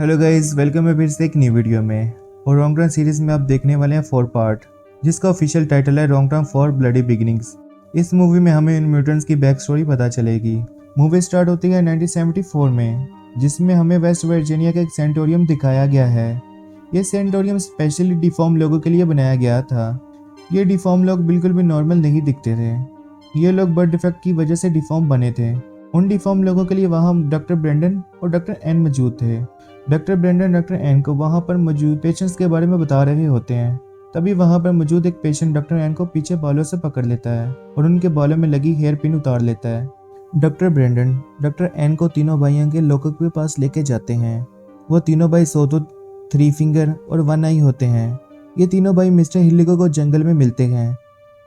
Hello guys, welcome है फिर से एक न्यू वीडियो में। और रॉन्ग टर्न सीरीज में आप देखने वाले हैं 4 पार्ट, जिसका ऑफिशियल टाइटल है wrong turn for bloody beginnings. इस मूवी में हमें इन म्यूटेंट्स की बैक स्टोरी पता चलेगी। मूवी स्टार्ट होती है 1974 में, जिसमें हमें वेस्ट वर्जीनिया का एक सेंटोरियम दिखाया गया है। ये सेंटोरियम स्पेशली डिफॉर्म लोगों के लिए बनाया गया था। ये डिफॉर्म लोग बिल्कुल भी नॉर्मल नहीं दिखते थे। ये लोग बर्थ डिफेक्ट की वजह से डिफॉर्म बने थे। उन डिफॉर्म लोगों के लिए वहाँ डॉक्टर ब्रेंडन और डॉक्टर एन मौजूद थे। डॉक्टर ब्रेंडन डॉक्टर एन को वहाँ पर मौजूद पेशेंट्स के बारे में बता रहे होते हैं। तभी वहाँ पर मौजूद एक पेशेंट डॉक्टर एन को पीछे बालों से पकड़ लेता है और उनके बालों में लगी हेयर पिन उतार लेता है। डॉक्टर ब्रेंडन डॉक्टर एन को तीनों भाइयों के लॉकर के पास लेके जाते हैं। वो तीनों भाई सोटो, थ्री फिंगर और वन आई होते हैं। ये तीनों भाई मिस्टर हिलिको को जंगल में मिलते हैं।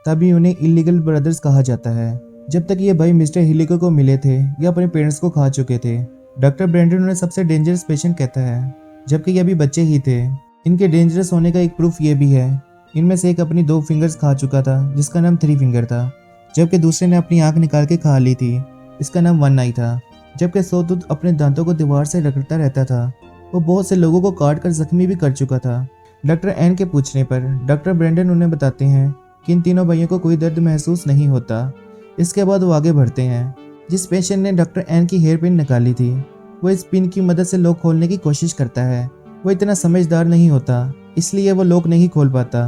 तभी उन्हें इलीगल ब्रदर्स कहा जाता है। जब तक ये भाई मिस्टर हिलिको को मिले थे, ये अपने पेरेंट्स को खा चुके थे। डॉक्टर ब्रेंडन उन्हें सबसे डेंजरस पेशेंट कहता है, जबकि ये अभी बच्चे ही थे। इनके डेंजरस होने का एक प्रूफ ये भी है, इनमें से एक अपनी 2 फिंगर्स खा चुका था, जिसका नाम थ्री फिंगर था, जबकि दूसरे ने अपनी आंख निकाल के खा ली थी, इसका नाम वन आई था। जबकि सोतुत अपने दांतों को दीवार से रगड़ता रहता था। वो बहुत से लोगों को काट कर जख्मी भी कर चुका था। डॉक्टर एन के पूछने पर डॉक्टर ब्रेंडन उन्हें बताते हैं कि इन तीनों भाइयों को कोई दर्द महसूस नहीं होता। इसके बाद वो आगे बढ़ते हैं। जिस पेशेंट ने डॉक्टर एन की हेयर पिन निकाली थी, वो इस पिन की मदद से लॉक खोलने की कोशिश करता है। वो इतना समझदार नहीं होता, इसलिए वो लॉक नहीं खोल पाता।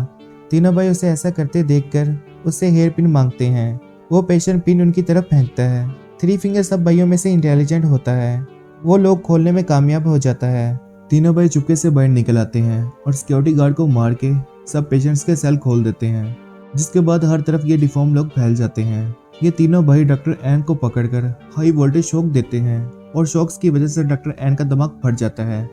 तीनों भाई उसे ऐसा करते देखकर उससे हेयर पिन मांगते हैं। वो पेशेंट पिन उनकी तरफ फेंकता है। थ्री फिंगर सब भाइयों में से इंटेलिजेंट होता है। वो लॉक खोलने में कामयाब हो जाता है। तीनों भाई चुपके से बाहर निकल आते हैं और सिक्योरिटी गार्ड को मार के सब पेशेंट्स के सेल खोल देते हैं, जिसके बाद हर तरफ ये डिफॉर्म लोग फैल जाते हैं। ये तीनों भाई डॉक्टर एन को पकड़कर हाई वोल्टेज शॉक देते हैं और शॉक्स की वजह से डॉक्टर एन का दिमाग फट जाता है।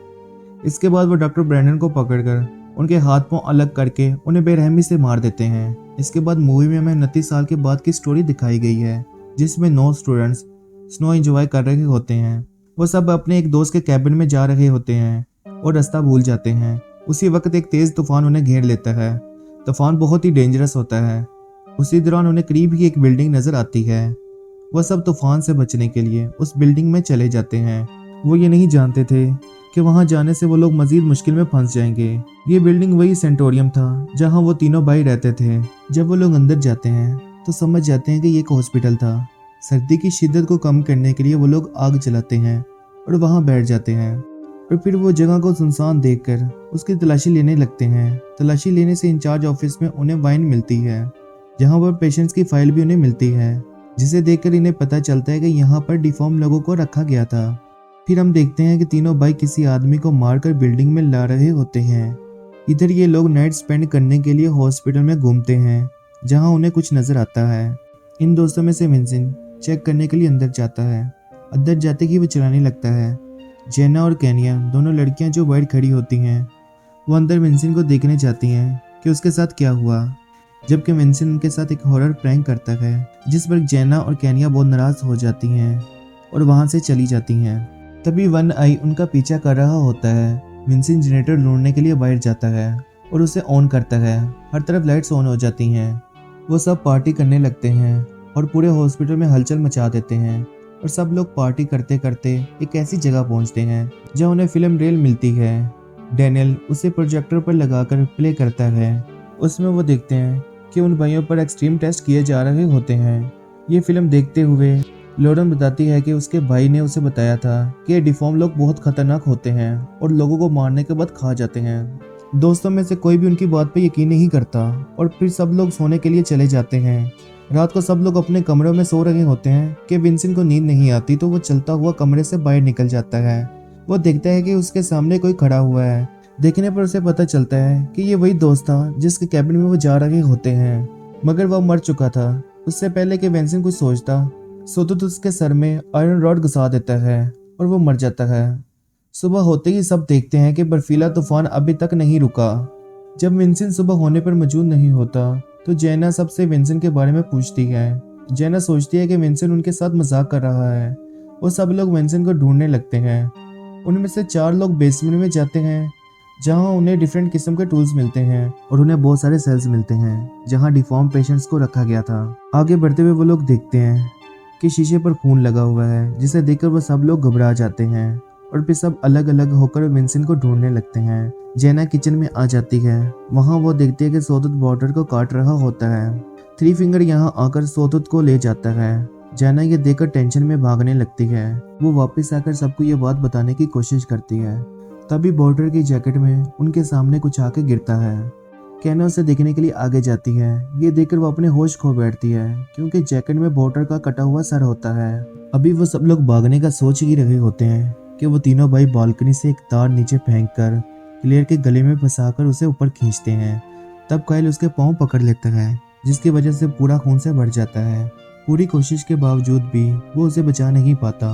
इसके बाद वो डॉक्टर ब्रेंडन को पकड़कर उनके हाथ पांव अलग करके उन्हें बेरहमी से मार देते हैं। इसके बाद मूवी में हमें 29 साल के बाद की स्टोरी दिखाई गई है, जिसमें 9 स्टूडेंट्स स्नो एंजॉय कर रहे होते हैं। वो सब अपने एक दोस्त के कैबिन में जा रहे होते हैं और रास्ता भूल जाते हैं। उसी वक्त एक तेज तूफान उन्हें घेर लेता है। तूफान बहुत ही डेंजरस होता है। उसी दौरान उन्हें करीब ही एक बिल्डिंग नजर आती है। वह सब तूफान से बचने के लिए उस बिल्डिंग में चले जाते हैं। वो ये नहीं जानते थे कि वहां जाने से वो लोग मजीद मुश्किल में फंस जाएंगे। ये बिल्डिंग वही सेंटोरियम था जहां वो तीनों भाई रहते थे। जब वो लोग अंदर जाते हैं तो समझ जाते हैं कि ये एक हॉस्पिटल था। सर्दी की शिद्दत को कम करने के लिए वो लोग आग जलाते हैं और वहां बैठ जाते हैं। और फिर वो जगह को सुनसान देखकर उसकी तलाशी लेने लगते हैं। तलाशी लेने से इंचार्ज ऑफिस में उन्हें वाइन मिलती है, जहां पर पेशेंट्स की फाइल भी उन्हें मिलती है, जिसे देखकर इन्हें पता चलता है कि यहाँ पर डिफॉर्म लोगों को रखा गया था। फिर हम देखते हैं कि तीनों भाई किसी आदमी को मारकर बिल्डिंग में ला रहे होते हैं। इधर ये लोग नाइट स्पेंड करने के लिए हॉस्पिटल में घूमते हैं, जहाँ उन्हें कुछ नजर आता है। इन दोस्तों में से विंसेंट चेक करने के लिए अंदर जाता है। अंदर जाते ही वो चिल्लाने लगता है। जेना और केनिया, दोनों लड़कियां जो बाहर खड़ी होती हैं, वो अंदर विंसेंट को देखने जाती हैं कि उसके साथ क्या हुआ। जबकि विंसेंट उनके साथ एक हॉरर प्रैंक करता है, जिस पर जेना और केनिया बहुत नाराज हो जाती हैं और वहां से चली जाती हैं। तभी वन आई उनका पीछा कर रहा होता है। विंसेंट जनरेटर ढूंढने के लिए बाहर जाता है और उसे ऑन करता है। हर तरफ लाइट्स ऑन हो जाती हैं। वो सब पार्टी करने लगते हैं और पूरे हॉस्पिटल में हलचल मचा देते हैं। और सब लोग पार्टी करते करते एक ऐसी जगह पहुंचते हैं जहां उन्हें फिल्म रेल मिलती है। डैनियल उसे प्रोजेक्टर पर लगाकर प्ले करता है। उसमें वो देखते हैं कि उन भाइयों पर एक्सट्रीम टेस्ट किए जा रहे होते हैं। ये फिल्म देखते हुए लॉरेन बताती है कि उसके भाई ने उसे बताया था कि ये डिफॉर्म लोग बहुत खतरनाक होते हैं और लोगों को मारने के बाद खा जाते हैं। दोस्तों में से कोई भी उनकी बात पर यकीन नहीं करता और फिर सब लोग सोने के लिए चले जाते हैं। रात को सब लोग अपने कमरों में सो रहे होते हैं कि विंसेंट को नींद नहीं आती, तो वो चलता हुआ कमरे से बाहर निकल जाता है। वो देखता है कि उसके सामने कोई खड़ा हुआ है। देखने पर उसे पता चलता है कि ये वही दोस्त था जिसके कैबिन में वो जा रहे होते हैं, मगर वह मर चुका था। उससे पहले कि विंसेंट कुछ सोचता, सोतुत उसके सर में आयरन रॉड घुसा देता है और वो मर जाता है। सुबह होते ही सब देखते हैं कि बर्फीला तूफान अभी तक नहीं रुका। जब विंसेंट सुबह होने पर मौजूद नहीं होता तो जेना सबसे विंसेंट के बारे में पूछती है। जेना सोचती है कि विंसेंट उनके साथ मजाक कर रहा है। वो सब लोग विंसेंट को ढूंढने लगते हैं। उनमें से 4 लोग बेसमेंट में जाते हैं, जहां उन्हें डिफरेंट किस्म के टूल्स मिलते हैं और उन्हें बहुत सारे सेल्स मिलते हैं जहां डिफॉर्म पेशेंट्स को रखा गया था। आगे बढ़ते हुए वो लोग देखते हैं कि शीशे पर खून लगा हुआ है, जिसे देखकर वो सब लोग घबरा जाते हैं और फिर सब अलग अलग होकर विंसेंट को ढूंढने लगते हैं। जेना किचन में आ जाती है। वहाँ वो देखती है कि सोतुत बॉर्डर को काट रहा होता है। थ्री फिंगर यहाँ आकर सोतुत को ले जाता है। जेना ये देखकर टेंशन में भागने लगती है। वो वापस आकर सबको ये बात बताने की कोशिश करती है। तभी बॉर्डर की जैकेट में उनके सामने कुछ आके गिरता है। केना उसे देखने के लिए आगे जाती है। ये देखकर वो अपने होश खो बैठती है क्योंकि जैकेट में बॉर्डर का कटा हुआ सर होता है। अभी वो सब लोग भागने का सोच ही रहे होते हैं कि वो तीनों भाई बालकनी से एक तार नीचे फेंककर क्लेयर के गले में फंसाकर उसे ऊपर खींचते हैं। तब काइल उसके पाँव पकड़ लेता है, जिसकी वजह से पूरा खून से भर जाता है। पूरी कोशिश के बावजूद भी वो उसे बचा नहीं पाता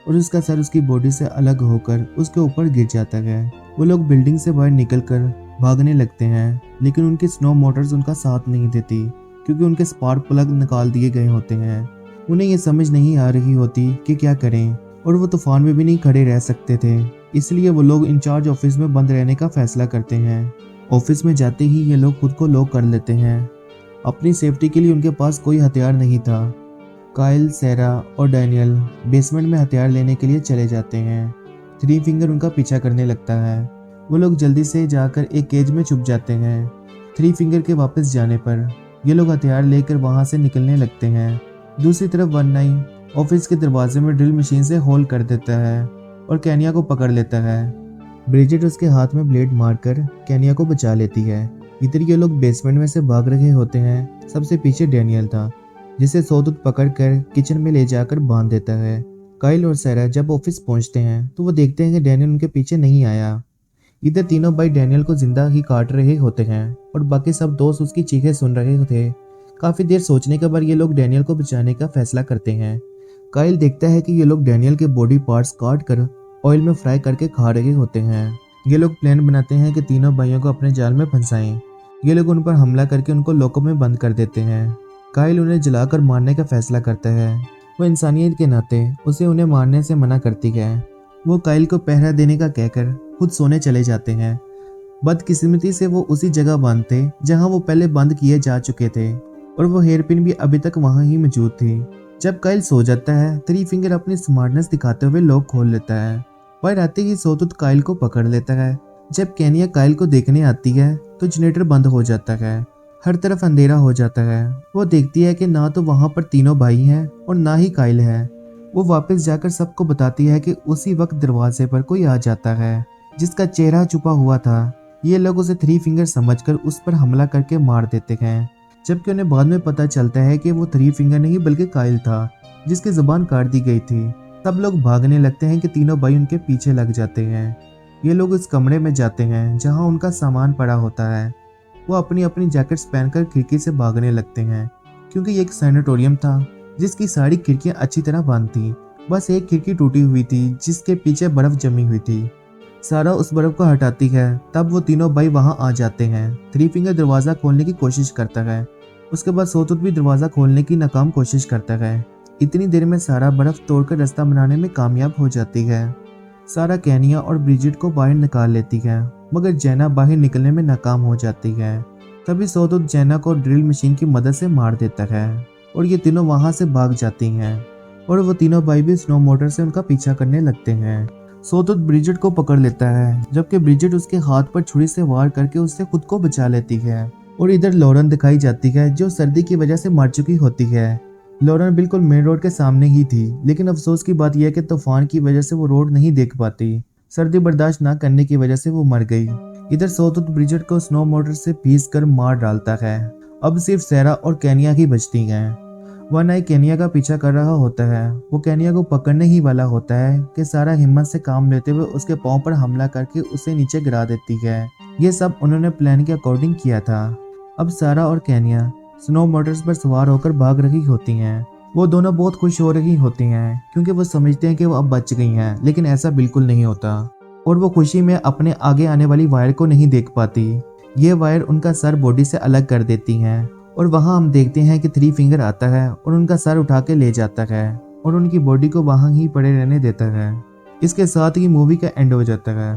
और उसका सर उसकी बॉडी से अलग होकर उसके ऊपर गिर जाता है। वो लोग बिल्डिंग से बाहर निकलकर भागने लगते हैं, लेकिन उनकी स्नो मोटर्स उनका साथ नहीं देती क्योंकि उनके स्पार्क प्लग निकाल दिए गए होते हैं। उन्हें ये समझ नहीं आ रही होती कि क्या करें और वो तूफान में भी नहीं खड़े रह सकते थे। इसलिए वो लोग इंचार्ज ऑफिस में बंद रहने का फैसला करते हैं। ऑफिस में जाते ही ये लोग खुद को लॉक कर लेते हैं। अपनी सेफ्टी के लिए उनके पास कोई हथियार नहीं था। काइल, सेरा और डैनियल बेसमेंट में हथियार लेने के लिए चले जाते हैं। थ्री फिंगर उनका पीछा करने लगता है। वो लोग जल्दी से जाकर एक केज में छुप जाते हैं। थ्री फिंगर के वापस जाने पर ये लोग हथियार लेकर वहां से निकलने लगते हैं। दूसरी तरफ वन नाइन ऑफिस के दरवाजे में ड्रिल मशीन से होल कर देता है और केनिया को पकड़ लेता है। ब्रिजिट उसके हाथ में ब्लेड मारकर केनिया को बचा लेती है। इधर ये लोग बेसमेंट में से भाग रहे होते हैं। सबसे पीछे डैनियल था, जिसे सोतुत पकड़कर किचन में ले जाकर बांध देता है। काइल और सेरा जब ऑफिस पहुंचते हैं तो वो देखते हैं कि डैनियल उनके पीछे नहीं आया। इधर तीनों भाई डैनियल को जिंदा ही काट रहे होते हैं और बाकी सब दोस्त उसकी चीखें सुन रहे थे। काफी देर सोचने के बाद ये लोग डैनियल को बचाने का फैसला करते हैं। काइल देखता है कि ये लोग डैनियल के बॉडी पार्ट्स काट कर ऑयल में फ्राई करके खा रहे होते हैं। ये लोग प्लान बनाते हैं कि तीनों भाइयों को अपने जाल में फंसाएं। ये लोग उन पर हमला करके उनको लॉकअप में बंद कर देते हैं। काइल उन्हें जलाकर मारने का फैसला करता है। वो इंसानियत के नाते उसे उन्हें मारने से मना करती है। वो काइल को पहरा देने का कहकर खुद सोने चले जाते हैं। बदकिस्मती से वो उसी जगह बांधते जहां वो पहले बंद किए जा चुके थे और वो हेयरपिन भी अभी तक वहां ही मौजूद थी। जब काइल सो जाता है, थ्री फिंगर अपनी स्मार्टनेस दिखाते हुए लॉक खोल लेता है। पर आते ही सोतुत काइल को पकड़ लेता है। जब केनिया काइल को देखने आती है तो जनरेटर बंद हो जाता है। हर तरफ अंधेरा हो जाता है। वो देखती है कि ना तो वहां पर तीनों भाई हैं और ना ही काइल है। वो वापस जाकर सबको बताती है कि उसी वक्त दरवाजे पर कोई आ जाता है जिसका चेहरा छुपा हुआ था। ये लोग उसे थ्री फिंगर समझकर उस पर हमला करके मार देते हैं, जबकि उन्हें बाद में पता चलता है कि वो थ्री फिंगर नहीं बल्कि काइल था जिसकी जुबान काट दी गई थी। सब लोग भागने लगते हैं कि तीनों भाई उनके पीछे लग जाते हैं। ये लोग इस कमरे में जाते हैं जहां उनका सामान पड़ा होता है। वो अपनी अपनी जैकेट्स पहनकर खिड़की से भागने लगते हैं क्योंकि ये एक सैनिटोरियम था जिसकी सारी खिड़कियां अच्छी तरह बंद थी। बस एक खिड़की टूटी हुई थी जिसके पीछे बर्फ जमी हुई थी। सारा उस बर्फ को हटाती है। तब वो तीनों भाई वहां आ जाते हैं। थ्री फिंगर दरवाजा खोलने की कोशिश करता है। उसके बाद सोतुत भी दरवाजा खोलने की नाकाम कोशिश करता है। इतनी देर में सारा बर्फ तोड़कर रास्ता बनाने में कामयाब हो जाती है। सारा केनिया और ब्रिजिट को बाहर निकाल लेती है, मगर जेना बाहर निकलने में नाकाम हो जाती है। तभी सोतुत जेना को ड्रिल मशीन की मदद से मार देता है और ये तीनों वहां से भाग जाती हैं और वो तीनों भाई भी स्नो मोटर से उनका पीछा करने लगते हैं। सोतुत ब्रिजिट को पकड़ लेता है, जबकि ब्रिजिट उसके हाथ पर छुरी से वार करके उससे खुद को बचा लेती है। और इधर लॉरेन दिखाई जाती है जो सर्दी की वजह से मर चुकी होती है। लॉरेन बिल्कुल मेन रोड के सामने ही थी, लेकिन अफसोस की बात यह है कि तूफान की वजह से वो रोड नहीं देख पाती। सर्दी बर्दाश्त ना करने की वजह से वो मर गई। इधर सोतुत ब्रिजिट को स्नो मोटर से पीस कर मार डालता है। अब सिर्फ सेरा और केनिया ही बचती हैं। वन आई केनिया का पीछा कर रहा होता है। वो केनिया को पकड़ने ही वाला होता है कि सारा हिम्मत से काम लेते हुए उसके पांव पर हमला करके उसे नीचे गिरा देती है। ये सब उन्होंने प्लान के अकॉर्डिंग किया था। अब सारा और केनिया स्नो मोटर्स पर सवार होकर भाग रही होती हैं। वो दोनों बहुत खुश हो रही होती हैं क्योंकि वो समझते हैं कि वो अब बच गई हैं, लेकिन ऐसा बिल्कुल नहीं होता और वो खुशी में अपने आगे आने वाली वायर को नहीं देख पाती। ये वायर उनका सर बॉडी से अलग कर देती हैं और वहाँ हम देखते हैं कि थ्री फिंगर आता है और उनका सर उठा के ले जाता है और उनकी बॉडी को वहाँ ही पड़े रहने देता है। इसके साथ ही मूवी का एंड हो जाता है।